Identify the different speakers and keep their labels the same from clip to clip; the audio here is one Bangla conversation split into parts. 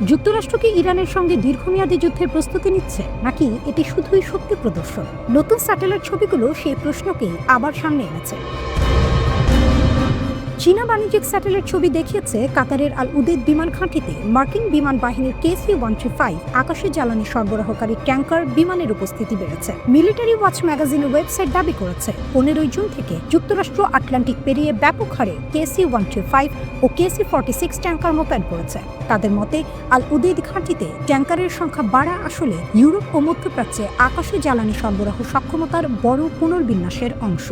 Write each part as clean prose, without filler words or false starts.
Speaker 1: যুক্তরাষ্ট্র কি ইরানের সঙ্গে দীর্ঘমেয়াদী যুদ্ধের প্রস্তুতি নিচ্ছে, নাকি এটি শুধুই শক্তি প্রদর্শন? নতুন স্যাটেলাইট ছবিগুলো সেই প্রশ্নকেই আবার সামনে এনেছে। চীনা বাণিজ্যিক স্যাটেলাইট ছবি দেখিয়েছে কাতারের আল উদেদ বিমান ঘাঁটিতে মার্কিন বিমান বাহিনীর KC-135 আকাশে জ্বালানি সরবরাহকারী ট্যাঙ্কার বিমানের উপস্থিতি বেড়েছে। মিলিটারি ওয়াচ ম্যাগাজিনের ওয়েবসাইট দাবি করেছে 15 জুন থেকে যুক্তরাষ্ট্র আটলান্টিক পেরিয়ে ব্যাপক হারে KC-135 ও KC-46 ট্যাঙ্কার মোতায়েন করেছে। তাদের মতে আল উদেদ ঘাঁটিতে ট্যাঙ্কারের সংখ্যা বাড়া আসলে ইউরোপ ও মধ্যপ্রাচ্যে আকাশে জ্বালানি সরবরাহ সক্ষমতার বড় পুনর্বিন্যাসের অংশ।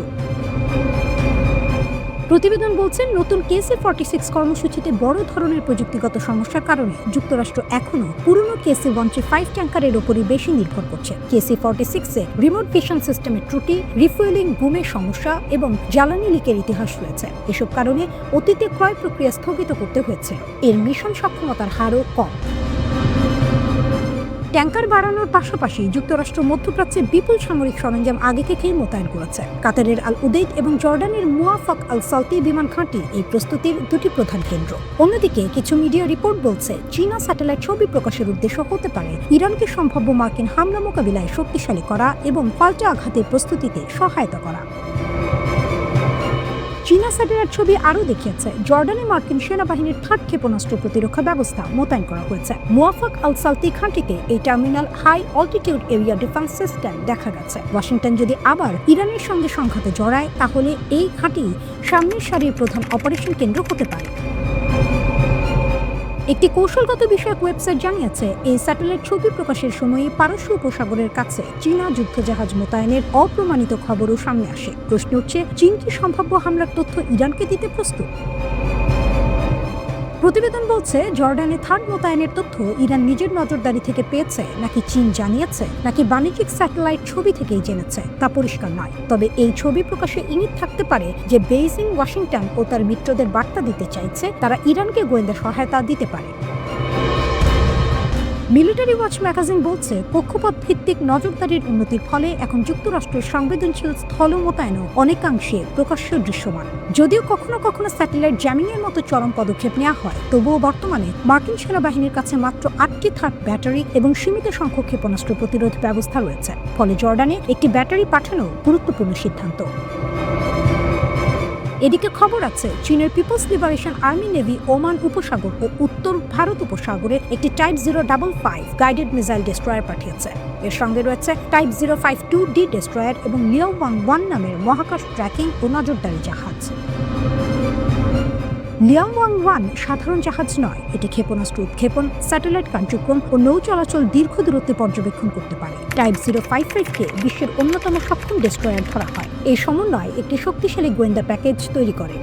Speaker 1: প্রতিবেদন বলছে নতুন KC-46 কর্মসূচিতে বড় ধরনের প্রযুক্তিগত সমস্যার কারণে যুক্তরাষ্ট্র এখনও পুরনো KC-135 ট্যাঙ্কারের ওপরই বেশি নির্ভর করছে। KC-46-এ রিমোট ভিশন সিস্টেমের ত্রুটি, রিফুয়েলিং বুমের সমস্যা এবং জ্বালানি লিকের ইতিহাস রয়েছে। এসব কারণে অতীতে ক্রয় প্রক্রিয়া স্থগিত করতে হয়েছিল। এর মিশন সক্ষমতার হারও কম। ট্যাঙ্কার বাড়ানোর পাশাপাশি যুক্তরাষ্ট্র মধ্যপ্রাচ্যে বিপুল সামরিক সরঞ্জাম আগে থেকেই মোতায়েন করেছে। কাতারের আল উদেদ এবং জর্ডানের মুওয়াফাক আল সালতি বিমান ঘাঁটি এই প্রস্তুতির দুটি প্রধান কেন্দ্র। অন্যদিকে কিছু মিডিয়া রিপোর্ট বলছে চীনা স্যাটেলাইট ছবি প্রকাশের উদ্দেশ্য হতে পারে ইরানকে সম্ভাব্য মার্কিন হামলা মোকাবিলায় শক্তিশালী করা এবং পাল্টা আঘাতের প্রস্তুতিতে সহায়তা করা। চীনা স্যাটেলাইট ছবি আরও দেখিয়েছে জর্ডানে মার্কিন সেনাবাহিনীর 3rd ক্ষেপণাস্ত্র প্রতিরক্ষা ব্যবস্থা মোতায়েন করা হয়েছে। মুওয়াফাক আল সালতি ঘাঁটিতে এই terminal high altitude area defence system দেখা গেছে। ওয়াশিংটন যদি আবার ইরানের সঙ্গে সংঘাতে জড়ায়, তাহলে এই ঘাঁটি সামনের সারির প্রধান অপারেশন কেন্দ্র হতে পারে। একটি কৌশলগত বিষয়ক ওয়েবসাইট জানিয়েছে এই স্যাটেলাইট ছবি প্রকাশের সময়ে পারস্য উপসাগরের কাছে চীনা যুদ্ধজাহাজ মোতায়েনের অপ্রমাণিত খবরও সামনে আসে। প্রশ্ন উঠছে, চীন কি সম্ভাব্য হামলার তথ্য ইরানকে দিতে প্রস্তুত? প্রতিবেদন বলছে জর্ডানে 3rd মোতায়েনের তথ্য ইরান নিজের নজরদারি থেকে পেয়েছে, নাকি চীন জানিয়েছে, নাকি বাণিজ্যিক স্যাটেলাইট ছবি থেকেই জেনেছে তা পরিষ্কার নয়। তবে এই ছবি প্রকাশে ইঙ্গিত থাকতে পারে যে বেইজিং ওয়াশিংটন ও তার মিত্রদের বার্তা দিতে চাইছে তারা ইরানকে গোয়েন্দা সহায়তা দিতে পারে। মিলিটারি ওয়াচ ম্যাগাজিন বলছে কক্ষপথ ভিত্তিক নজরদারির উন্নতির ফলে এখন যুক্তরাষ্ট্রের সংবেদনশীল স্থল মোতায়েনও অনেকাংশে প্রকাশ্য দৃশ্যমান। যদিও কখনো কখনো স্যাটেলাইট জ্যামিংয়ের মতো চরম পদক্ষেপ নেওয়া হয়, তবুও বর্তমানে মার্কিন সেনাবাহিনীর কাছে মাত্র 8টি থার্ড ব্যাটারি এবং সীমিত সংখ্যক ক্ষেপণাস্ত্র প্রতিরোধ ব্যবস্থা রয়েছে। ফলে জর্ডানে একটি ব্যাটারি পাঠানো গুরুত্বপূর্ণ সিদ্ধান্ত। এদিকে খবর আছে চীনের People's Liberation Army Navy Oman উপসাগর ও উত্তর ভারত উপসাগরে একটি টাইপ 055 গাইডেড মিসাইল ডেস্ট্রয়ার পাঠিয়েছে। এর সঙ্গে রয়েছে টাইপ 052D ডেস্ট্রয়ার এবং লিয়াওয়াং-1 নামের মহাকাশ ট্র্যাকিং ও নজরদারি জাহাজ। লিয়াওয়াং-1 সাধারণ জাহাজ নয়, এটি ক্ষেপণাস্ত্র উৎক্ষেপণ, স্যাটেলাইট কার্যক্রম ও নৌ চলাচল দীর্ঘ দূরত্বে পর্যবেক্ষণ করতে পারে। টাইপ 055-কে বিশ্বের অন্যতম সক্ষম ডেস্ট্রয়ার ধরা হয়। এই সমন্বয় একটি শক্তিশালী গোয়েন্দা প্যাকেজ তৈরি করে।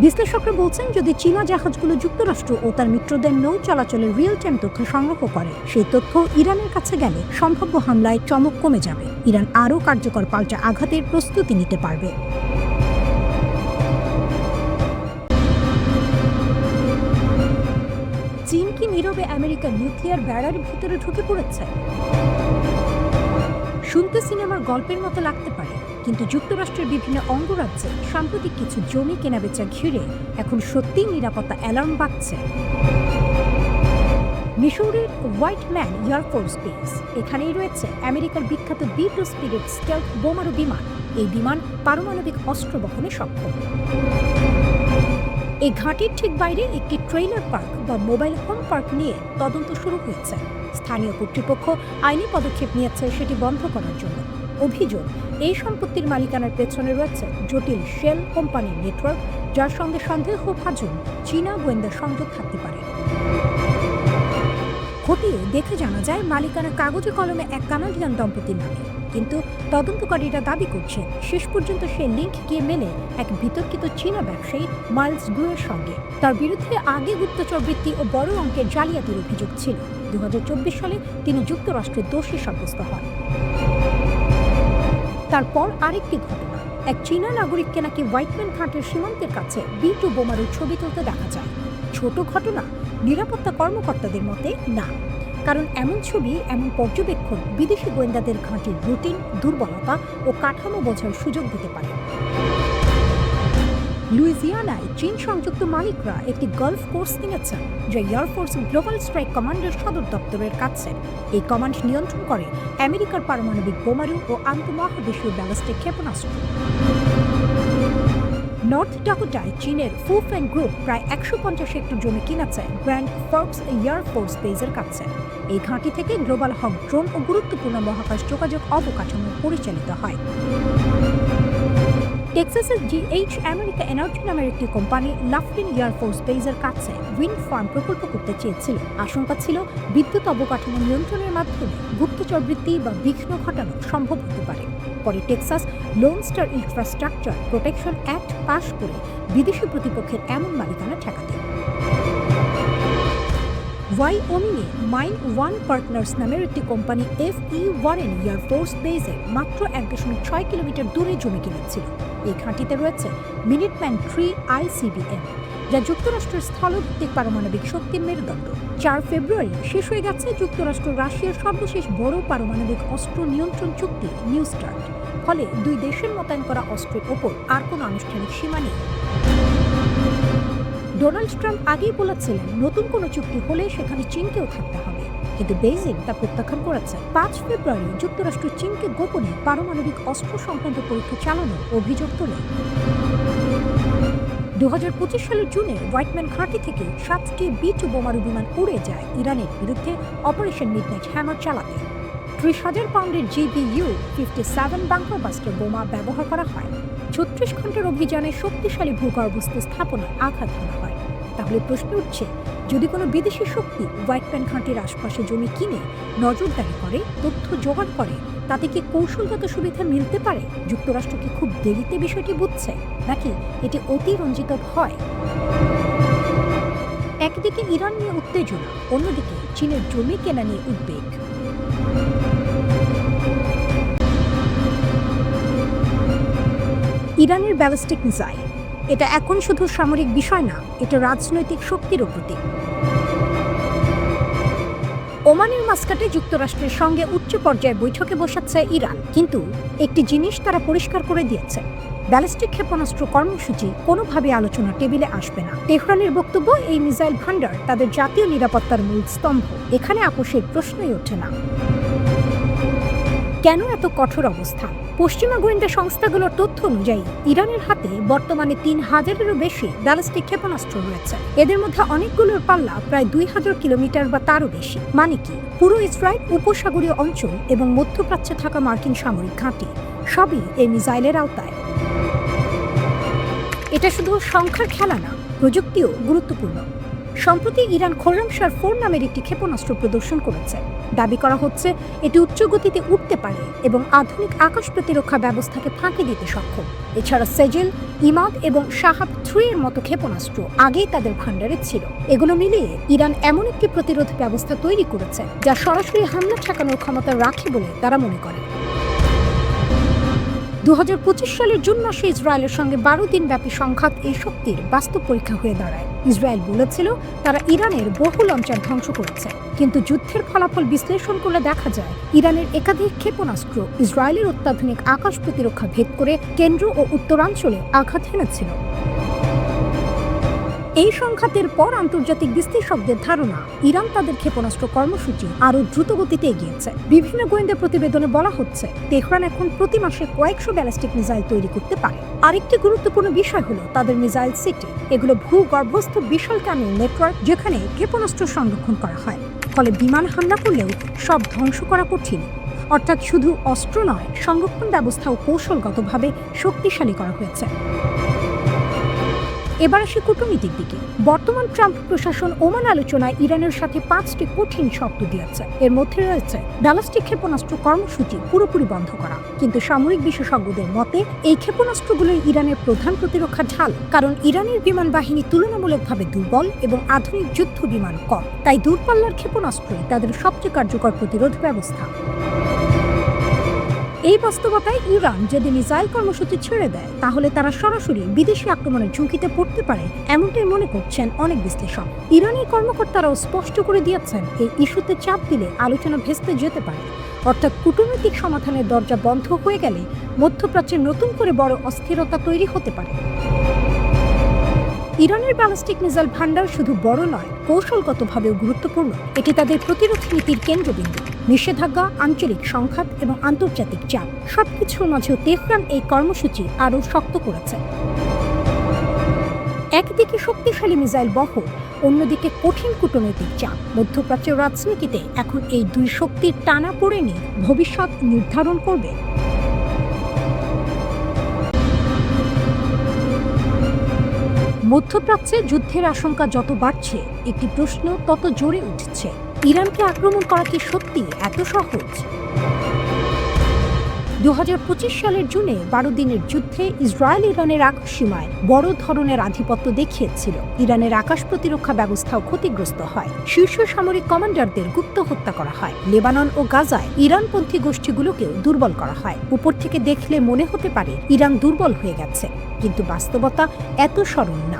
Speaker 1: বিশ্লেষকরা বলছেন যদি চীনা জাহাজগুলো যুক্তরাষ্ট্র ও তার মিত্রদের নৌ চলাচলের রিয়েল টাইম তথ্য সংগ্রহ করে, সেই তথ্য ইরানের কাছে গেলে সম্ভাব্য হামলায় চমক কমে যাবে। ইরান আরও কার্যকর পাল্টা আঘাতের প্রস্তুতি নিতে পারবে। চীন কি নীরবে আমেরিকার নিউক্লিয়ার বেড়ার ভিতরে ঢুকে পড়েছে? শুনতে সিনেমার গল্পের মতো লাগতে পারে, কিন্তু যুক্তরাষ্ট্রের বিভিন্ন অঙ্গরাজ্যে সাম্প্রতিক কিছু জমি কেনাবেচা ঘিরে এখন সত্যিই নিরাপত্তা অ্যালার্ম বাজছে। মিসৌরির হোয়াইট ম্যান এয়ারফোর্স বেস, এখানেই রয়েছে আমেরিকার বিখ্যাত B-2 স্পিরিট স্টেলথ বোমারু বিমান। এই বিমান পারমাণবিক অস্ত্র বহনে সক্ষম। এই ঘাঁটির ঠিক বাইরে একটি ট্রেইলার পার্ক বা মোবাইল হোম পার্ক নিয়ে তদন্ত শুরু হয়েছে। স্থানীয় কর্তৃপক্ষ আইনি পদক্ষেপ নিয়েছে সেটি বন্ধ করার জন্য। অভিযোগ, এই সম্পত্তির মালিকানার পেছনে রয়েছে জটিল শেল কোম্পানির নেটওয়ার্ক, যার সঙ্গে সন্দেহভাজন চীনা গোয়েন্দা সংযোগ থাকতে পারে। খতিয়ে দেখে জানা যায় মালিকানা কাগজে কলমে এক কানাডিয়ান দম্পতির নামে, কিন্তু তদন্তকারীরা দাবি করছেন শেষ পর্যন্ত সে লিঙ্ক গিয়ে মেলে এক বিতর্কিত চীনা ব্যবসায়ী মাইলস গুয়ের সঙ্গে। তার বিরুদ্ধে আগে গুপ্তচরবৃত্তি ও বড় অঙ্কের জালিয়াতির অভিযোগ ছিল। 2024 সালে তিনি যুক্তরাষ্ট্রে দোষী সাব্যস্ত হন। তারপর আরেকটি ঘটনা, এক চীনা নাগরিককে নাকি হোয়াইটম্যান ঘাটের সীমান্তের কাছে B-2 বোমারুর ছবি তুলতে দেখা যায়। ছোট ঘটনা? নিরাপত্তা কর্মকর্তাদের মতে না, কারণ এমন ছবি, এমন পর্যবেক্ষণ বিদেশি গোয়েন্দাদের ঘাঁটির রুটিন, দুর্বলতা ও কাঠামো বোঝার সুযোগ দিতে পারে। লুইজিয়ানায় চীন সংযুক্ত মালিকরা একটি গলফ কোর্স কিনেছেন, যা এয়ারফোর্স গ্লোবাল স্ট্রাইক কমান্ডের সদর দপ্তরের কাছে। এই কমান্ড নিয়ন্ত্রণ করে আমেরিকার পারমাণবিক বোমারু ও আন্তঃমহাদেশীয় ব্যালিস্টিক ক্ষেপণাস্ত্র। নর্থ ডাকোটায় চীনের ফুফেং গ্রুপ প্রায় 150 হেক্টর জমি কিনেছে গ্র্যান্ড ফর্কস এয়ারফোর্স বেজের কাছে। এই ঘাঁটি থেকে গ্লোবাল হক ড্রোন ও গুরুত্বপূর্ণ মহাকাশ যোগাযোগ অবকাঠামো পরিচালিত হয়। টেক্সাসের GH আমেরিকা এনার্জি নামের একটি কোম্পানি লাফলিন এয়ারফোর্স বেজের কাছে উইন্ড ফার্ম প্রকল্প করতে চেয়েছিল। আশঙ্কা ছিল বিদ্যুৎ অবকাঠামো নিয়ন্ত্রণের মাধ্যমে গুপ্তচর বৃত্তি বা বিঘ্ন ঘটানো সম্ভব হতে পারে। পরে Texas Lone Star infrastructure protection act পাশ করে বিদেশি প্রতিপক্ষের এমন মালিকানা ঠেকাতে। ওয়াইওমিংয়ে মাইন ওয়ান পার্টনার্স নামের একটি কোম্পানি FE ওয়ারেন এয়ারফোর্স বেজের মাত্র 1.6 কিলোমিটার দূরে জমি কিনেছিল। এই ঘাঁটিতে রয়েছে মিনিটম্যান 3 ICBM, যা যুক্তরাষ্ট্রের স্থলভিত্তিক পারমাণবিক শক্তির মেরুদণ্ড। 4 ফেব্রুয়ারি শেষ হয়ে গেছে যুক্তরাষ্ট্র রাশিয়ার সর্বশেষ বড় পারমাণবিক অস্ত্র নিয়ন্ত্রণ চুক্তি নিউ স্টার্ট। ফলে দুই দেশের মোতায়েন করা অস্ত্রের ওপর আর কোনো আনুষ্ঠানিক সীমা নেই। ডোনাল্ড ট্রাম্প আগেই বলেছিলেন নতুন কোনো চুক্তি হলে সেখানে চীনকেও থাকতে হবে, কিন্তু বেইজিং তা প্রত্যাখ্যান করেছে। 5 ফেব্রুয়ারি যুক্তরাষ্ট্র চীনকে গোপনে পারমাণবিক অস্ত্র সংক্রান্ত পরীক্ষা চালানোর অভিযোগ তোলে। 2025 সালের জুনে হোয়াইটম্যান ঘাঁটি থেকে 7টি B-2 বোমারু বিমান উড়ে যায় ইরানের বিরুদ্ধে অপারেশন মিডনাইট হ্যামার চালাতে। 30,000 পাউন্ডের GBU-57 বাংকার বাস্টার বোমা ব্যবহার করা হয়। 36 ঘন্টার অভিযানে শক্তিশালী ভূগর্ভস্থ স্থাপনায় আঘাত হানা হয়। তাহলে প্রশ্ন উঠছে, যদি কোনো বিদেশি শক্তি হোয়াইটম্যান ঘাঁটির আশপাশে জমি কিনে নজরদারি করে, তথ্য জোগাড় করে, তাতে কি কৌশলগত সুবিধা মিলতে পারে? যুক্তরাষ্ট্র কি খুব দেরিতে বিষয়টি বুঝছে, নাকি এটি অতিরঞ্জিত ভয়? একদিকে ইরান নিয়ে উত্তেজনা, অন্যদিকে চীনের জমি কেনা নিয়ে উদ্বেগ। ইরানের ব্যালিস্টিক মিসাইল, এটা এখন শুধু সামরিক বিষয় না, এটা রাজনৈতিক শক্তিরও প্রতীক। ওমানের মাস্কাটে যুক্তরাষ্ট্রের সঙ্গে উচ্চ পর্যায়ে বৈঠকে বসাচ্ছে ইরান, কিন্তু একটি জিনিস তারা পরিষ্কার করে দিয়েছে, ব্যালিস্টিক ক্ষেপণাস্ত্র কর্মসূচি কোনোভাবে আলোচনা টেবিলে আসবে না। তেহরানের বক্তব্য, এই মিসাইল ভান্ডার তাদের জাতীয় নিরাপত্তার মূল স্তম্ভ, এখানে আপোষের প্রশ্নই ওঠে না। কেন এত কঠোর অবস্থান? পশ্চিমা গোয়েন্দা সংস্থাগুলোর তথ্য অনুযায়ী ইরানের হাতে বর্তমানে 3000-এরও বেশি ব্যালিস্টিক ক্ষেপণাস্ত্র রয়েছে। এদের মধ্যে অনেকগুলোর পাল্লা প্রায় 2000 কিলোমিটার বা তারও বেশি। মানে কি, পুরো ইসরায়েল, উপসাগরীয় অঞ্চল এবং মধ্যপ্রাচ্যে থাকা মার্কিন সামরিক ঘাঁটি সবই এই মিসাইলের আওতায়। এটা শুধু সংখ্যার খেলা না, প্রযুক্তিও গুরুত্বপূর্ণ। সম্প্রতি ইরান খোরামশার 4 নামের একটি ক্ষেপণাস্ত্র প্রদর্শন করেছে। দাবি করা হচ্ছে এটি উচ্চ গতিতে উঠতে পারে এবং আধুনিক আকাশ প্রতিরক্ষা ব্যবস্থাকে ফাঁকি দিতে সক্ষম। এছাড়া সেজেল, ইমাদ এবং শাহাব 3 এর মতো ক্ষেপণাস্ত্র আগেই তাদের ভান্ডারে ছিল। এগুলো মিলিয়ে ইরান এমন একটি প্রতিরোধ ব্যবস্থা তৈরি করেছে যা সরাসরি হামলা ঠেকানোর ক্ষমতা রাখে বলে তারা মনে করে। 2025 সালের জুন মাসে ইসরায়েলের সঙ্গে 12 দিন ব্যাপী সংঘাত এই শক্তির বাস্তব পরীক্ষা হয়ে দাঁড়ায়। ইসরায়েল বলেছিল তারা ইরানের বহু লঞ্চার ধ্বংস করেছে, কিন্তু যুদ্ধের ফলাফল বিশ্লেষণ করলে দেখা যায় ইরানের একাধিক ক্ষেপণাস্ত্র ইসরায়েলের অত্যাধুনিক আকাশ প্রতিরক্ষা ভেদ করে কেন্দ্র ও উত্তরাঞ্চলে আঘাত হেনেছিল। এই সংঘাতের পর আন্তর্জাতিক বিশ্লেষকদের ধারণা, ইরান তাদের ক্ষেপণাস্ত্র কর্মসূচি আরও দ্রুত গতিতে এগিয়েছে। বিভিন্ন গোয়েন্দা প্রতিবেদনে বলা হচ্ছে তেহরান এখন প্রতি মাসে কয়েকশো ব্যালিস্টিক মিসাইল তৈরি করতে পারে। আরেকটি গুরুত্বপূর্ণ বিষয় হলো তাদের মিসাইল সিটি। এগুলো ভূগর্ভস্থ বিশাল ক্যানেল নেটওয়ার্ক, যেখানে ক্ষেপণাস্ত্র সংরক্ষণ করা হয়। ফলে বিমান হামলা করলেও সব ধ্বংস করা কঠিন। অর্থাৎ শুধু অস্ত্র নয়, সংরক্ষণ ব্যবস্থাও কৌশলগতভাবে শক্তিশালী করা হয়েছে। এবার আসি কূটনীতিক দিকে। বর্তমান ট্রাম্প প্রশাসন ওমান আলোচনায় ইরানের সাথে 5টি কঠিন শর্ত দিয়েছে। এর মধ্যে রয়েছে ব্যালিস্টিক ক্ষেপণাস্ত্র কর্মসূচি পুরোপুরি বন্ধ করা। কিন্তু সামরিক বিশেষজ্ঞদের মতে এই ক্ষেপণাস্ত্রগুলোই ইরানের প্রধান প্রতিরক্ষা ঢাল, কারণ ইরানের বিমান বাহিনী তুলনামূলকভাবে দুর্বল এবং আধুনিক যুদ্ধ বিমান কম। তাই দূরপাল্লার ক্ষেপণাস্ত্রই তাদের সবচেয়ে কার্যকর প্রতিরোধ ব্যবস্থা। এই বাস্তবতায় ইরান যদি মিসাইল কর্মসূচি ছেড়ে দেয়, তাহলে তারা সরাসরি বিদেশি আক্রমণের ঝুঁকিতে পড়তে পারে, এমনটাই মনে করছেন অনেক বিশ্লেষক। ইরানি কর্মকর্তারাও স্পষ্ট করে দিয়েছেন এই ইস্যুতে চাপ দিলে আলোচনা ভেস্তে যেতে পারে। অর্থাৎ কূটনৈতিক সমাধানের দরজা বন্ধ হয়ে গেলে মধ্যপ্রাচ্যে নতুন করে বড় অস্থিরতা তৈরি হতে পারে। ইরানের ব্যালিস্টিক মিসাইল ভান্ডার শুধু বড় নয়, কৌশলগতভাবেও গুরুত্বপূর্ণ। এটি তাদের প্রতিরোধ নীতির কেন্দ্রবিন্দু। নিষেধাজ্ঞা, আঞ্চলিক সংঘাত এবং আন্তর্জাতিক চাপ সবকিছুর মাঝেও তেহরান এই কর্মসূচি আরও শক্ত করেছে। একদিকে শক্তিশালী মিসাইল বহর, অন্যদিকে কঠিন কূটনৈতিক চাপ। মধ্যপ্রাচ্যের রাজনীতিতে এখন এই দুই শক্তির টানাপোড়েনই ভবিষ্যৎ নির্ধারণ করবে। মধ্যপ্রাচ্যে যুদ্ধের আশঙ্কা যত বাড়ছে, একটি প্রশ্ন তত জোরে উঠছে: ইরানকে আক্রমণ করা কি সত্যি এত সহজ? 2025 সালের জুনে 12 দিনের যুদ্ধে ইসরায়েল ইরানের আকাশ সীমায় বড় ধরনের আধিপত্য দেখিয়েছিল। ইরানের আকাশ প্রতিরক্ষা ব্যবস্থাও ক্ষতিগ্রস্ত হয়। শীর্ষ সামরিক কমান্ডারদের গুপ্ত হত্যা করা হয়। লেবানন ও গাজায় ইরানপন্থী গোষ্ঠীগুলোকেও দুর্বল করা হয়। উপর থেকে দেখলে মনে হতে পারে ইরান দুর্বল হয়ে গেছে, কিন্তু বাস্তবতা এত সরল না।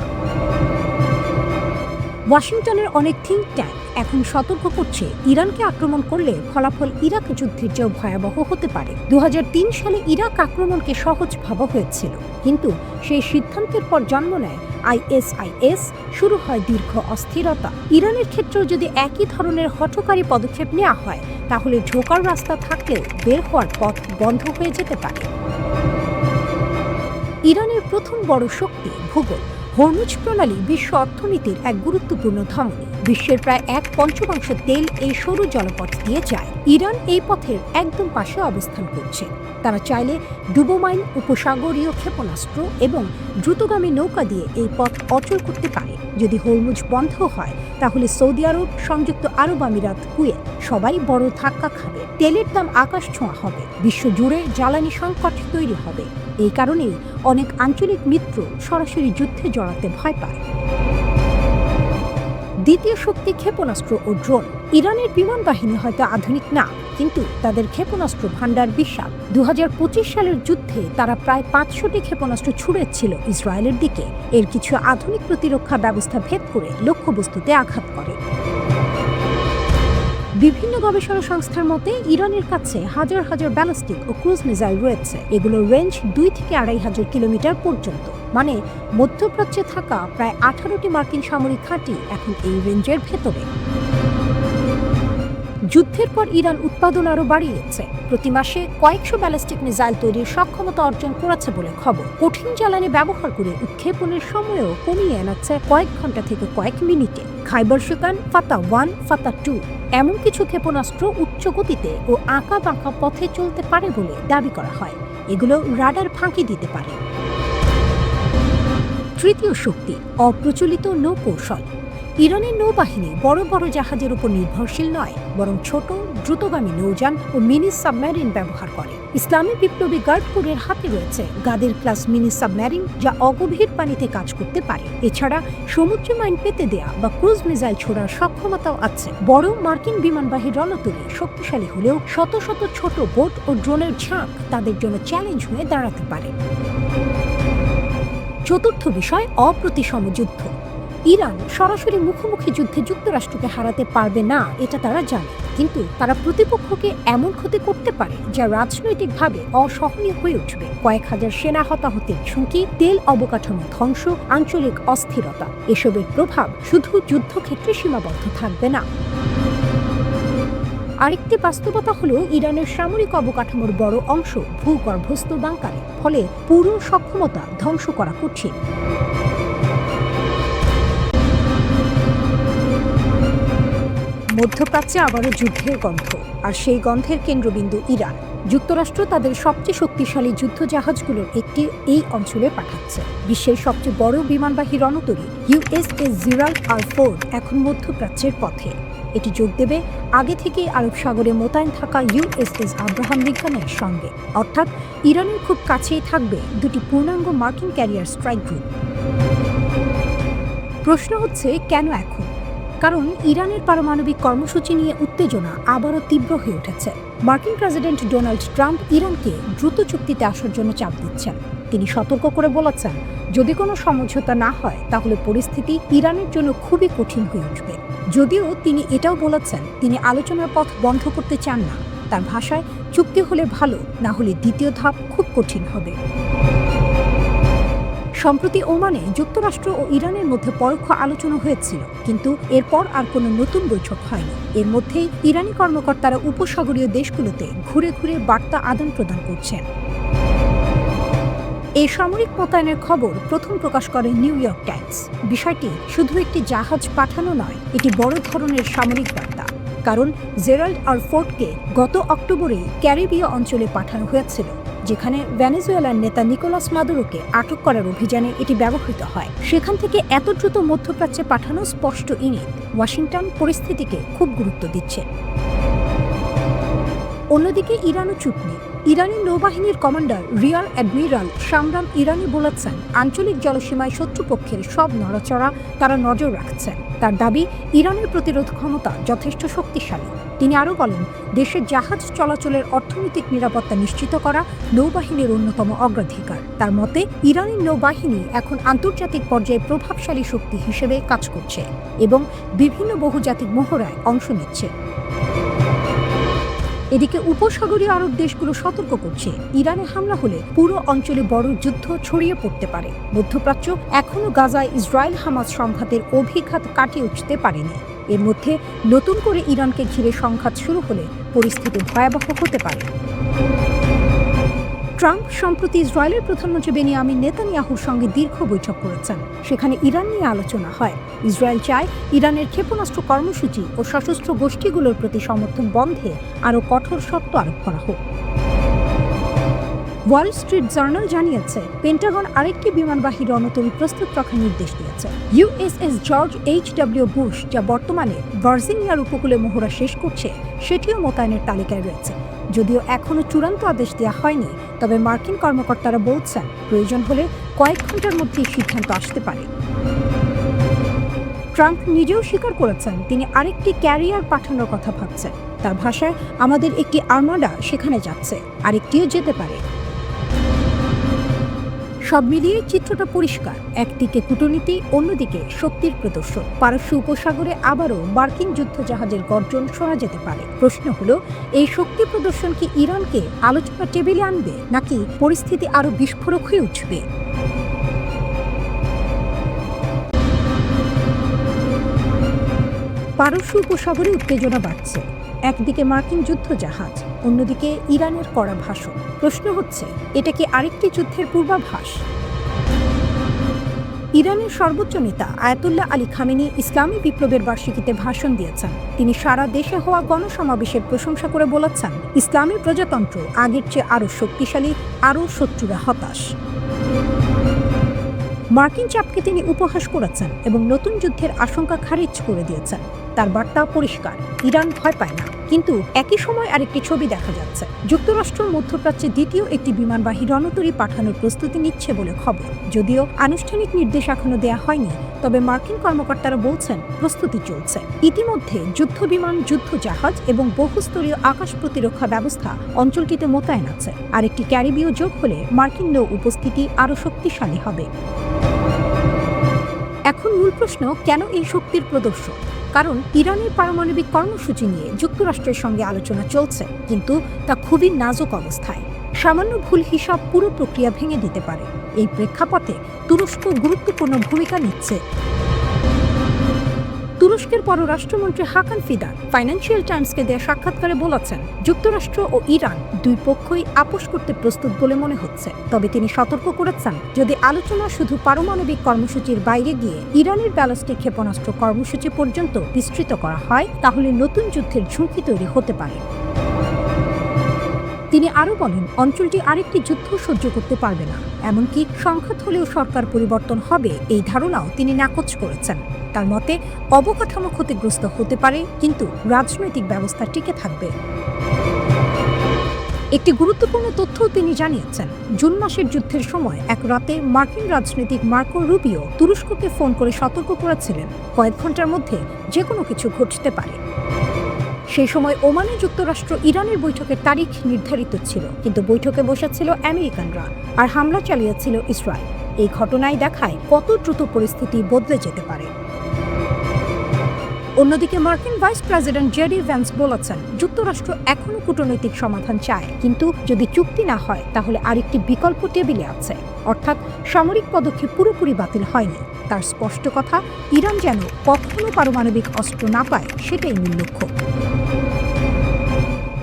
Speaker 1: ওয়াশিংটনের অনেক থিঙ্ক ট্যাঙ্ক এখন সতর্ক করছে, ইরানকে আক্রমণ করলে ফলাফল ইরাক যুদ্ধের চেয়েও ভয়াবহ হতে পারে। 2003 সালে ইরাক আক্রমণকে সহজ ভাবা হয়েছিল, কিন্তু সেই সিদ্ধান্তের পর জন্ম নেয় ISIS। শুরু হয় দীর্ঘ অস্থিরতা। ইরানের ক্ষেত্রেও যদি একই ধরনের হঠকারী পদক্ষেপ নেওয়া হয়, তাহলে ঢোকার রাস্তা থাকলেও বের হওয়ার পথ বন্ধ হয়ে যেতে পারে। ইরানের প্রথম বড় শক্তি ভূগোল। হরমুজ প্রণালী বিশ্ব অর্থনীতির এক গুরুত্বপূর্ণ ধমনী। বিশ্বের প্রায় 1/5 তেল এই সরু জলপথ দিয়ে যায়। ইরান এই পথের একদম পাশে অবস্থান করছে। তারা চাইলে ডুবোমাইন, উপসাগরীয় ক্ষেপণাস্ত্র এবং দ্রুতগামী নৌকা দিয়ে এই পথ অচল করতে পারে। যদি হরমুজ বন্ধ হয়, তাহলে সৌদি আরব, সংযুক্ত আরব আমিরাত, কুয়েত সবাই বড় ধাক্কা খাবে। তেলের দাম আকাশ ছোঁয়া হবে। বিশ্বজুড়ে জ্বালানি সংকট তৈরি হবে। এই কারণেই অনেক আঞ্চলিক মিত্র সরাসরি যুদ্ধে জড়াতে ভয় পায়। দ্বিতীয় শক্তি ক্ষেপণাস্ত্র ও ড্রোন। ইরানের বিমান বাহিনী হয়তো আধুনিক না, কিন্তু তাদের ক্ষেপণাস্ত্র ভান্ডার বিশাল। 2025 সালের যুদ্ধে তারা প্রায় 500টি ক্ষেপণাস্ত্র ছুড়েছিল ইসরায়েলের দিকে। এর কিছু আধুনিক প্রতিরক্ষা ব্যবস্থা ভেদ করে লক্ষ্যবস্তুতে আঘাত করে। বিভিন্ন গবেষণা সংস্থার মতে ইরানের কাছে হাজার হাজার ব্যালিস্টিক ও ক্রুজ মিসাইল রয়েছে। এগুলোর রেঞ্জ 2 থেকে 2500 কিলোমিটার পর্যন্ত। মানে মধ্যপ্রাচ্যে থাকা প্রায় 18টি মার্কিন সামরিক ঘাঁটি এখন এই রেঞ্জের ভেতরে। যুদ্ধের পর ইরান উৎপাদন আরও বাড়িয়েছে। প্রতি মাসে কয়েকশো ব্যালিস্টিক মিসাইল তৈরির সক্ষমতা অর্জন করেছে বলে খবর। কঠিন জ্বালানি ব্যবহার করে উৎক্ষেপণের সময়ও কমিয়ে আনাচ্ছে কয়েক ঘন্টা থেকে কয়েক মিনিটে। খাইবার শিকান, ফাতা 1, ফাতা 2 এমন কিছু ক্ষেপণাস্ত্র উচ্চ গতিতে ও আঁকা বাঁকা পথে চলতে পারে বলে দাবি করা হয়। এগুলো রাডার ফাঁকি দিতে পারে। তৃতীয় শক্তি অপ্রচলিত নৌকৌশল। ইরানের নৌবাহিনী বড় বড় জাহাজের উপর নির্ভরশীল নয়, বরং ছোট দ্রুতগামী নৌযান ও মিনি সাবমেরিন ব্যবহার করে। ইসলামী বিপ্লবী গার্ড কোরের হাতে রয়েছে গাদের ক্লাস মিনি সাবমেরিন, যা অগভীর পানিতে কাজ করতে পারে। এছাড়া সমুদ্র মাইন পেতে দেয়া বা ক্রুজ মিসাইল ছোড়ার সক্ষমতাও আছে। বড় মার্কিন বিমানবাহী রণতরী শক্তিশালী হলেও শত শত ছোট বোট ও ড্রোনের ঝাঁক তাদের জন্য চ্যালেঞ্জ হয়ে দাঁড়াতে পারে। চতুর্থ বিষয় অপ্রতিসম যুদ্ধ। ইরান সরাসরি মুখোমুখি যুদ্ধে যুক্তরাষ্ট্রকে হারাতে পারবে না, এটা তারা জানে। কিন্তু তারা প্রতিপক্ষকে এমন ক্ষতি করতে পারে যা রাজনৈতিকভাবে অসহনীয় হয়ে উঠবে। কয়েক হাজার সেনা হতাহতের ঝুঁকি, তেল অবকাঠামো ধ্বংস, আঞ্চলিক অস্থিরতা, এসবের প্রভাব শুধু যুদ্ধক্ষেত্রে সীমাবদ্ধ থাকবে না। আরেকটি বাস্তবতা হলো ইরানের সামরিক অবকাঠামোর বড় অংশ ভূগর্ভস্থ বাংকারে। ফলে পুরো সক্ষমতা ধ্বংস করা কঠিন। মধ্যপ্রাচ্যে আবারও যুদ্ধের গন্ধ, আর সেই গন্ধের কেন্দ্রবিন্দু ইরান। যুক্তরাষ্ট্র তাদের সবচেয়ে শক্তিশালী যুদ্ধজাহাজগুলোর একটি এই অঞ্চলে পাঠাচ্ছে। বিশ্বের সবচেয়ে বড় বিমানবাহী রণতরী USS জেরাল্ড আর ফোর্ড এখন মধ্যপ্রাচ্যের পথে। এটি যোগ দেবে আগে থেকেই আরব সাগরে মোতায়েন থাকা USS আব্রাহাম লিঙ্কনের সঙ্গে। অর্থাৎ ইরানের খুব কাছেই থাকবে দুটি পূর্ণাঙ্গ মার্কিন ক্যারিয়ার স্ট্রাইক গ্রুপ। প্রশ্ন হচ্ছে, কেন এখন? কারণ ইরানের পারমাণবিক কর্মসূচি নিয়ে উত্তেজনা আবারও তীব্র হয়ে উঠেছে। মার্কিন প্রেসিডেন্ট ডোনাল্ড ট্রাম্প ইরানকে দ্রুত চুক্তিতে আসার জন্য চাপ দিচ্ছেন। তিনি সতর্ক করে বলেছেন, যদি কোনো সমঝোতা না হয় তাহলে পরিস্থিতি ইরানের জন্য খুবই কঠিন হয়ে উঠবে। যদিও তিনি এটাও বলেছেন, তিনি আলোচনার পথ বন্ধ করতে চান না। তার ভাষায়, চুক্তি হলে ভালো, না হলে দ্বিতীয় ধাপ খুব কঠিন হবে। সম্প্রতি ওমানে যুক্তরাষ্ট্র ও ইরানের মধ্যে পরোক্ষ আলোচনা হয়েছিল, কিন্তু এরপর আর কোনো নতুন বৈঠক হয়নি। এর মধ্যেই ইরানি কর্মকর্তারা উপসাগরীয় দেশগুলোতে ঘুরে ঘুরে বার্তা আদান প্রদান করছেন। এই সামরিক মোতায়েনের খবর প্রথম প্রকাশ করে নিউ ইয়র্ক টাইমস। বিষয়টি শুধু একটি জাহাজ পাঠানো নয়, এটি বড় ধরনের সামরিক বার্তা। কারণ জেরাল্ড আর ফোর্ডকে গত অক্টোবরেই ক্যারিবীয় অঞ্চলে পাঠানো হয়েছিল, যেখানে ভেনেজুয়েলার নেতা নিকোলাস মাদুরোকে আটক করার অভিযানে এটি ব্যবহৃত হয়। সেখান থেকে এত দ্রুত মধ্যপ্রাচ্যে পাঠানো স্পষ্ট ইঙ্গিত ওয়াশিংটন পরিস্থিতিকে খুব গুরুত্ব দিচ্ছে। অন্যদিকে ইরানও চুপ নেই। ইরানি নৌবাহিনীর কমান্ডার রিয়ার অ্যাডমিরাল শামরান ইরানি বলেছেন, আঞ্চলিক জলসীমায় শত্রুপক্ষের সব নড়াচড়া তারা নজর রাখছেন। তার দাবি, ইরানের প্রতিরোধ ক্ষমতা যথেষ্ট শক্তিশালী। তিনি আরও বলেন, দেশের জাহাজ চলাচলের অর্থনৈতিক নিরাপত্তা নিশ্চিত করা নৌবাহিনীর অন্যতম অগ্রাধিকার। তার মতে, ইরানি নৌবাহিনী এখন আন্তর্জাতিক পর্যায়ে প্রভাবশালী শক্তি হিসেবে কাজ করছে এবং বিভিন্ন বহুজাতিক মহড়ায় অংশ নিচ্ছে। এদিকে উপসাগরীয় আরব দেশগুলো সতর্ক করছে, ইরানে হামলা হলে পুরো অঞ্চলে বড় যুদ্ধ ছড়িয়ে পড়তে পারে। মধ্যপ্রাচ্য এখনও গাজায় ইসরায়েল হামাস সংঘাতের অভিঘাত কাটিয়ে উঠতে পারেনি। এর মধ্যে নতুন করে ইরানকে ঘিরে সংঘাত শুরু হলে পরিস্থিতি ভয়াবহ হতে পারে। ট্রাম্প সম্প্রতি ইসরায়েলের প্রধানমন্ত্রী বেনিয়ামিন নেতানিয়াহুর সঙ্গে দীর্ঘ বৈঠক করেছেন। সেখানে ইরান নিয়ে আলোচনা হয়। ইসরায়েল চায় ইরানের ক্ষেপণাস্ত্র কর্মসূচি ও সশস্ত্র গোষ্ঠীগুলোর প্রতি সমর্থন বন্ধে আরও কঠোর শর্ত আরোপ করা হোক। ওয়াল স্ট্রিট জার্নাল জানিয়েছে, পেন্টাগন আরেকটি বিমানবাহী রণতরী প্রস্তুত রাখার নির্দেশ দিয়েছে। USS George HW. বুশ, যা বর্তমানে ভার্জিনিয়ার উপকূলে মহড়া শেষ করছে, সেটিও মোতায়েনের তালিকায় রয়েছে। যদিও এখনও চূড়ান্ত আদেশ দেওয়া হয়নি, তবে মার্কিন কর্মকর্তারা বলছেন, প্রয়োজন হলে কয়েক ঘন্টার মধ্যেই সিদ্ধান্ত আসতে পারে। ট্রাম্প নিজেও স্বীকার করেছেন, তিনি আরেকটি ক্যারিয়ার পাঠানোর কথা ভাবছেন। তার ভাষায়, আমাদের একটি আর্মাডা সেখানে যাচ্ছে, আরেকটিও যেতে পারে। সব মিলিয়ে চিত্রটা পরিষ্কার, একদিকে কূটনীতি, অন্যদিকে শক্তির প্রদর্শন। পারস্য উপসাগরে আবারও মার্কিন যুদ্ধজাহাজের গর্জন শোনা যেতে পারে। প্রশ্ন হলো, এই শক্তি প্রদর্শন কি ইরানকে আলোচনা টেবিলে আনবে, নাকি পরিস্থিতি আরও বিস্ফোরক হয়ে উঠবে? পারস্য উপসাগরে উত্তেজনা বাড়ছে। একদিকে মার্কিন যুদ্ধজাহাজ, অন্যদিকে ইরানের কড়া ভাষণ। প্রশ্ন হচ্ছে, এটা কি আরেকটি যুদ্ধের পূর্বাভাস? ইরানের সর্বোচ্চ নেতা আয়াতুল্লাহ আলী খামেনি ইসলামী বিপ্লবের বার্ষিকীতে ভাষণ দিয়েছেন। তিনি সারা দেশে হওয়া গণসমাবেশের প্রশংসা করে বলেছেন, ইসলামী প্রজাতন্ত্র আগের চেয়ে আরও শক্তিশালী, আরও শত্রুরা হতাশ। মার্কিন চাপকে তিনি উপহাস করেছেন এবং নতুন যুদ্ধের আশঙ্কা খারিজ করে দিয়েছেন। তার বার্তা পরিষ্কার, ইরান ভয় পায় না। কিন্তু একই সময় আরেকটি ছবি দেখা যাচ্ছে, যুক্তরাষ্ট্র মধ্যপ্রাচ্যে দ্বিতীয় একটি বিমানবাহী রণতরী পাঠানোর প্রস্তুতি নিচ্ছে বলে খবর। যদিও আনুষ্ঠানিক নির্দেশ এখনো দেওয়া হয়নি, তবে মার্কিন কর্মকর্তারা বলছেন প্রস্তুতি চলছে। ইতিমধ্যে যুদ্ধবিমান, যুদ্ধজাহাজ এবং বহুস্তরীয় আকাশ প্রতিরক্ষা ব্যবস্থা অঞ্চলটিতে মোতায়েন আছে। আরেকটি ক্যারিবীয় যোগ হলে মার্কিন নৌ উপস্থিতি আরও শক্তিশালী হবে। এখন মূল প্রশ্ন, কেন এই শক্তির প্রদর্শন? কারণ ইরানের পারমাণবিক কর্মসূচি নিয়ে যুক্তরাষ্ট্রের সঙ্গে আলোচনা চলছে, কিন্তু তা খুবই নাজুক অবস্থায়। সামান্য ভুল হিসাব পুরো প্রক্রিয়া ভেঙে দিতে পারে। এই প্রেক্ষাপটে তুরস্ক গুরুত্বপূর্ণ ভূমিকা নিচ্ছে। তুরস্কের পররাষ্ট্রমন্ত্রী হাকান ফিদান ফাইন্যান্সিয়াল টাইমসকে দেয়া সাক্ষাৎকারে বলেছেন, যুক্তরাষ্ট্র ও ইরান দুই পক্ষই আপোষ করতে প্রস্তুত বলে মনে হচ্ছে। তবে তিনি সতর্ক করেছেন, যদি আলোচনা শুধু পারমাণবিক কর্মসূচির বাইরে গিয়ে ইরানের ব্যালিস্টিক ক্ষেপণাস্ত্র কর্মসূচি পর্যন্ত বিস্তৃত করা হয়, তাহলে নতুন যুদ্ধের ঝুঁকি তৈরি হতে পারে। তিনি আরও বলেন, অঞ্চলটি আরেকটি যুদ্ধ সহ্য করতে পারবে না। এমনকি সংঘাত হলেও সরকার পরিবর্তন হবে, এই ধারণাও তিনি নাকচ করেছেন। তার মতে, অবকাঠামো ক্ষতিগ্রস্ত হতে পারে, কিন্তু রাজনৈতিক ব্যবস্থা টিকে থাকবে। একটি গুরুত্বপূর্ণ তথ্যও তিনি জানিয়েছেন, জুন মাসের যুদ্ধের সময় এক রাতে মার্কিন রাজনীতিক মার্কো রুবিও তুরস্ককে ফোন করে সতর্ক করেছিলেন, কয়েক ঘন্টার মধ্যে যে কোনো কিছু ঘটতে পারে। সেই সময় ওমানে যুক্তরাষ্ট্র ইরানের বৈঠকের তারিখ নির্ধারিত ছিল, কিন্তু বৈঠকে বসেছিল আমেরিকানরা আর হামলা চালিয়েছিল ইসরায়েল। এই ঘটনায় দেখায় কত দ্রুত পরিস্থিতি বদলে যেতে পারে। অন্যদিকে মার্কিন ভাইস প্রেসিডেন্ট জেডি ভ্যান্স বলেছেন, যুক্তরাষ্ট্র এখনও কূটনৈতিক সমাধান চায়, কিন্তু যদি চুক্তি না হয় তাহলে আরেকটি বিকল্প টেবিলে আছে, অর্থাৎ সামরিক পদক্ষেপ পুরোপুরি বাতিল হয়নি। তার স্পষ্ট কথা, ইরান যেন কখনো পারমাণবিক অস্ত্র না পায়, সেটাই মূল লক্ষ্য।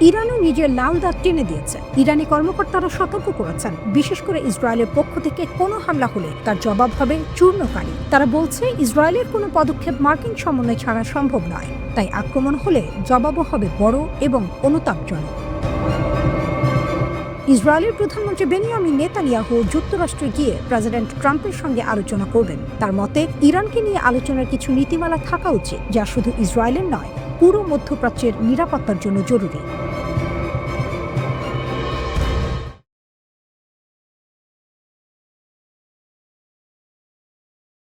Speaker 1: ইরানও নিজের লাল দাগ টেনে দিয়েছে। ইরানি কর্মকর্তারা সতর্ক করেছেন, বিশেষ করে ইসরায়েলের পক্ষ থেকে কোনো হামলা হলে তার জবাব হবে চূর্ণকারী। তারা বলছে, ইসরায়েলের কোনো পদক্ষেপ মার্কিন সমন্বয় ছাড়া সম্ভব নয়, তাই আক্রমণ হলে জবাবও হবে বড় এবং অনুতাপজনক। ইসরায়েলের প্রধানমন্ত্রী বেনিয়ামিন নেতানিয়াহু যুক্তরাষ্ট্রে গিয়ে প্রেসিডেন্ট ট্রাম্পের সঙ্গে আলোচনা করবেন। তার মতে, ইরানকে নিয়ে আলোচনার কিছু নীতিমালা থাকা উচিত, যা শুধু ইসরায়েলের নয়, পুরো মধ্যপ্রাচ্যের নিরাপত্তার জন্য জরুরি।